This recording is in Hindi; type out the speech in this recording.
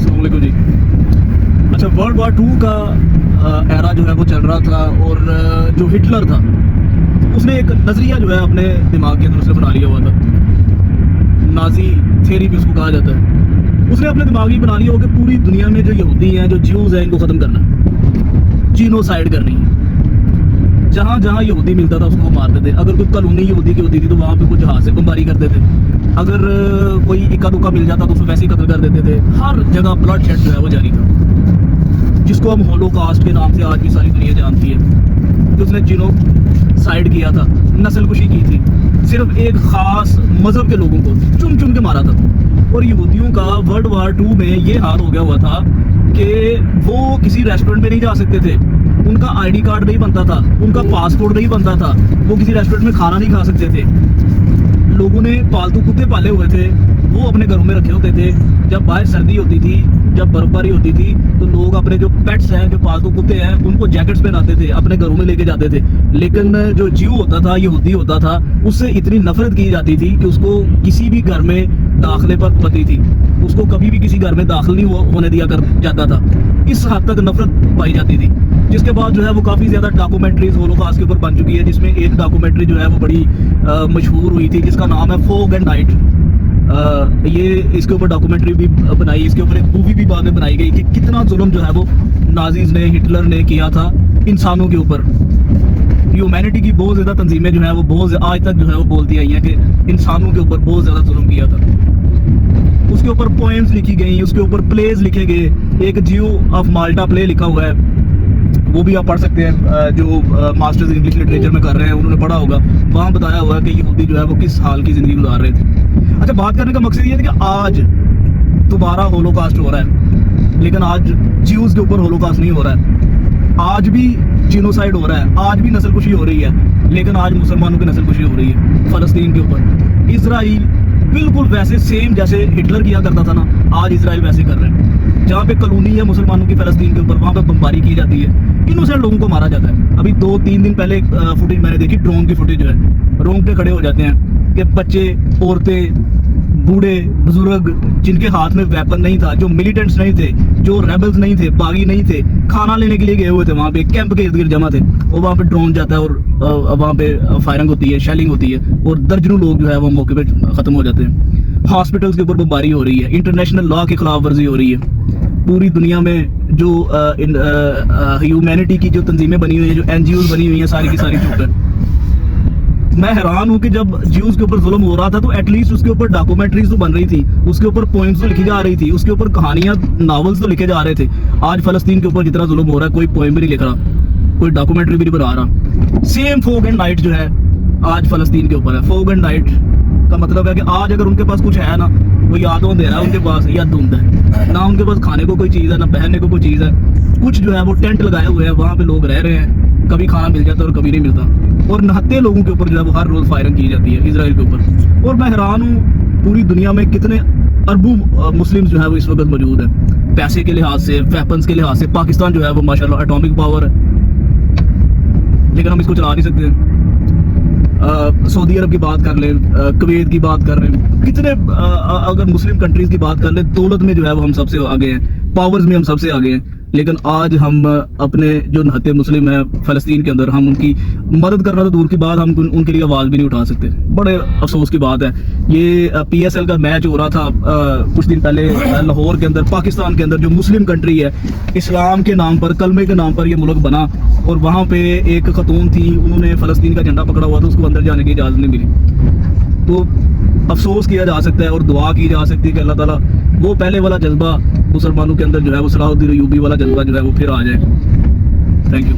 अस्सलाम वालेकुम जी। अच्छा, वर्ल्ड वार 2 का एरा जो है वो चल रहा था और जो हिटलर था उसने एक नज़रिया जो है अपने दिमाग के अंदर उसने बना लिया हुआ था। नाजी थ्योरी भी उसको कहा जाता है। उसने अपने दिमाग ही बना लिया हो कि पूरी दुनिया में जो यहूदी हैं, जो ज्यूज़ हैं, इनको ख़त्म करना है, जीनोसाइड करनी है। जहाँ जहाँ यहूदी मिलता था उसको मारते थे। अगर कोई कॉलोनी यहूदी की होती थी तो वहाँ पे कुछ जहाज से बमबारी करते थे। अगर कोई इक्का दुक्का मिल जाता तो उसको वैसे ही कत्ल कर देते थे। हर जगह ब्लड शेड जो है वो जारी था, जिसको हम होलोकास्ट के नाम से आज भी सारी दुनिया जानती है। कि उसने जीनोसाइड किया था, नस्लकुशी की थी, सिर्फ एक ख़ास मज़हब के लोगों को चुन चुन के मारा था। और यहूदियों का वर्ल्ड वार 2 में ये हाल हो गया हुआ था कि वो किसी रेस्टोरेंट में नहीं जा सकते थे, उनका आईडी कार्ड नहीं बनता था, उनका पासपोर्ट नहीं बनता था, वो किसी रेस्टोरेंट में खाना नहीं खा सकते थे। लोगों ने पालतू कुत्ते पाले हुए थे, वो अपने घरों में रखे होते थे। जब बाहर सर्दी होती थी, जब बर्फबारी होती थी, तो लोग अपने जो पेट्स हैं, जो पालतू कुत्ते हैं, उनको जैकेट्स पहनाते थे, अपने घरों में लेके जाते थे। लेकिन जो ज्यू होता था, यहूदी होता था, उससे इतनी नफरत की जाती थी कि उसको किसी भी घर में दाखिले पर पाबंदी थी। उसको कभी भी किसी घर में दाखिल नहीं होने दिया कर जाता था। इस हद तक नफरत पाई जाती थी। जिसके बाद जो है वो काफ़ी ज़्यादा डॉक्यूमेंट्रीज होलोकास्ट के ऊपर बन चुकी है, जिसमें एक डॉक्यूमेंट्री जो है वो बड़ी मशहूर हुई थी, जिसका नाम है फॉग एंड नाइट। ये इसके ऊपर डॉक्यूमेंट्री भी बनाई, इसके ऊपर एक मूवी भी बाद में बनाई गई कि कितना जुल्म जो है वो नाजीज ने, हिटलर ने किया था इंसानों के ऊपर। ह्यूमैनिटी की बहुत ज़्यादा तंजीमें जो है वो बहुत आज तक जो है वो बोलती आई हैं कि इंसानों के ऊपर बहुत ज़्यादा जुल्म किया था। उसके ऊपर पोएम्स लिखी गई, उसके ऊपर प्लेज लिखे गए। एक ज्यू ऑफ माल्टा प्ले लिखा हुआ है, वो भी आप पढ़ सकते हैं। जो मास्टर्स इंग्लिश लिटरेचर में कर रहे हैं उन्होंने पढ़ा होगा। वहाँ बताया हुआ है कि यहूदी जो है वो किस हाल की ज़िंदगी गुजार रहे थे। अच्छा, बात करने का मकसद ये है कि आज दोबारा होलोकास्ट हो रहा है, लेकिन आज ज्यूज़ के ऊपर होलोकास्ट नहीं हो रहा है। आज भी जीनोसाइड हो रहा है, आज भी नस्लकुशी हो रही है, लेकिन आज मुसलमानों की नस्लकुशी हो रही है फ़लस्तीन के ऊपर। इजराइल बिल्कुल वैसे सेम जैसे हिटलर किया करता था ना, आज इजराइल वैसे कर रहे हैं। जहाँ पे कॉलोनी है मुसलमानों की फ़लस्तीन के ऊपर, वहाँ पे बमबारी की जाती है, इनोसेंट लोगों को मारा जाता है। अभी 2-3 दिन पहले फुटेज मैंने देखी, ड्रोन की फुटेज जो है, रोंगटे खड़े हो जाते हैं कि बच्चे, औरतें, बूढ़े, बुजुर्ग, जिनके हाथ में वेपन नहीं था, जो मिलिटेंट्स नहीं थे, जो रेबल्स नहीं थे, बागी नहीं थे, खाना लेने के लिए गए हुए थे, वहाँ पे कैंप के इर्द गिर्द जमा थे, और वहाँ पे ड्रोन जाता है और वहाँ पे फायरिंग होती है, शेलिंग होती है, और दर्जनों लोग जो है वो मौके पे ख़त्म हो जाते हैं। हॉस्पिटल्स के ऊपर बमबारी हो रही है, इंटरनेशनल लॉ की खिलाफ वर्जी हो रही है। पूरी दुनिया में जो ह्यूमैनिटी की जो तंजीमें बनी हुई हैं, जो NGOs बनी हुई हैं, सारी की सारी चुप है। मैं हैरान हूँ कि जब ज्यूज़ के ऊपर जुल्म हो रहा था तो एटलीस्ट उसके ऊपर डॉक्यूमेंट्रीज तो बन रही थी, उसके ऊपर पोएम्स तो लिखी जा रही थी, उसके ऊपर कहानियाँ, नॉवेल्स तो लिखे जा रहे थे। आज फ़लस्तीन के ऊपर जितना जुल्म हो रहा है, कोई पोएम भी नहीं लिख रहा, कोई डॉक्यूमेंट्री भी नहीं बना रहा। सेम फॉग एंड नाइट जो है आज फ़लस्तीन के ऊपर है। फॉग एंड नाइट का मतलब है कि आज अगर उनके पास कुछ है ना, वो याद हो दे रहा है उनके पास, या धुंध है ना, उनके पास खाने को कोई चीज़ है ना, पहनने को कोई चीज़ है। कुछ जो है वो टेंट लगाए हुए हैं, वहाँ पे लोग रह रहे हैं, कभी खाना मिल जाता है और कभी नहीं मिलता। और नहत्ते लोगों के ऊपर जो है वो हर रोज़ फायरिंग की जाती है इजराइल के ऊपर। और मैं हैरान हूँ पूरी दुनिया में कितने अरबों मुस्लिम जो है वो इस वक्त मौजूद है। पैसे के लिहाज से, वेपन्स के लिहाज से पाकिस्तान जो है वो माशाल्लाह एटॉमिक पावर है, लेकिन हम इसको चला नहीं सकते। सऊदी अरब की बात कर लें, कुवैत की बात कर लें, कितने अगर मुस्लिम कंट्रीज़ की बात कर लें, दौलत में जो है वो हम सबसे आगे हैं, पावर्स में हम सबसे आगे हैं। लेकिन आज हम अपने जो नहते मुस्लिम हैं फ़लस्तीन के अंदर, हम उनकी मदद करना तो दूर की बात, हम उनके लिए आवाज़ भी नहीं उठा सकते। बड़े अफसोस की बात है। ये PSL का मैच हो रहा था कुछ दिन पहले लाहौर के अंदर, पाकिस्तान के अंदर, जो मुस्लिम कंट्री है, इस्लाम के नाम पर, कलमे के नाम पर ये मुल्क बना, और वहाँ पे एक खतून थी, उन्होंने फ़लस्तीन का झंडा पकड़ा हुआ था, उसको अंदर जाने की इजाज़त नहीं मिली। तो अफसोस किया जा सकता है और दुआ की जा सकती है कि अल्लाह ताला वो पहले वाला जज्बा मुसलमानों के अंदर जो है वो सलाहुद्दीन अय्यूबी वाला जज्बा जो है वो फिर आ जाए। Thank you.